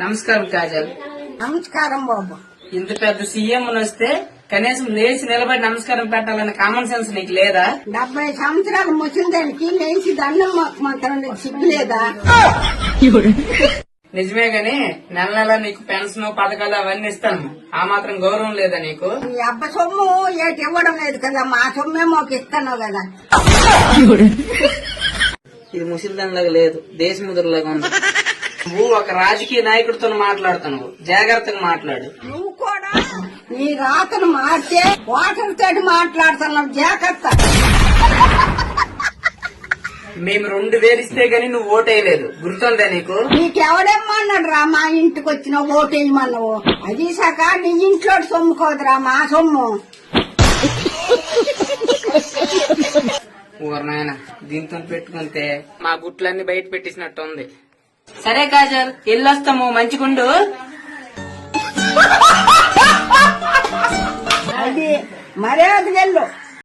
నమస్కారం కాజల్. నమస్కారం బాబు. ఇంత పెద్ద సీఎం వస్తే కనీసం లేచి నిలబడి నమస్కారం పెట్టాలన్న కామన్ సెన్స్ నీకు లేదా? 70 సంవత్సరాలు ముసలిదానికి లేచి దండం మాత్రం సిగ్గులేదా? నిజమే గాని నెల నెల నీకు పెన్షన్ పథకాలు అవన్నీ ఇస్తాను, ఆ మాత్రం గౌరవం లేదా నీకు? ఈ అబ్బ సొమ్ము ఏటి ఇవ్వడం లేదు కదా, మా సొమ్మే మాకు ఇస్తాను కదా. ఇది ముసలిదానిలాగా లేదు, దేశముద్రలాగా ఉంది. నువ్వు ఒక రాజకీయ నాయకుడితో మాట్లాడుతున్నావు, జాగ్రత్తగా మాట్లాడు. నువ్వు కూడా నీ రాతను మార్చే ఓటర్ తోటి మాట్లాడుతున్నావు, జాగ్రత్త. మేము 2000 ఇస్తే గాని నువ్వు ఓటేయలేదు, గుర్తుందా నీకు? నీకెవడేమన్నాడు రా మా ఇంటికి వచ్చిన ఓటేయమన్నావు? అది సాక నీ ఇంట్లో సొమ్ముకోదురా మా సొమ్ము. ఊరనాయన దీంతో పెట్టుకుంటే మా గుట్లన్నీ బయట పెట్టేసినట్టు ఉంది. సరే కాజల్, వెళ్ళొస్తాము, మంచిగుండు. అది మర్యాద వెళ్ళు.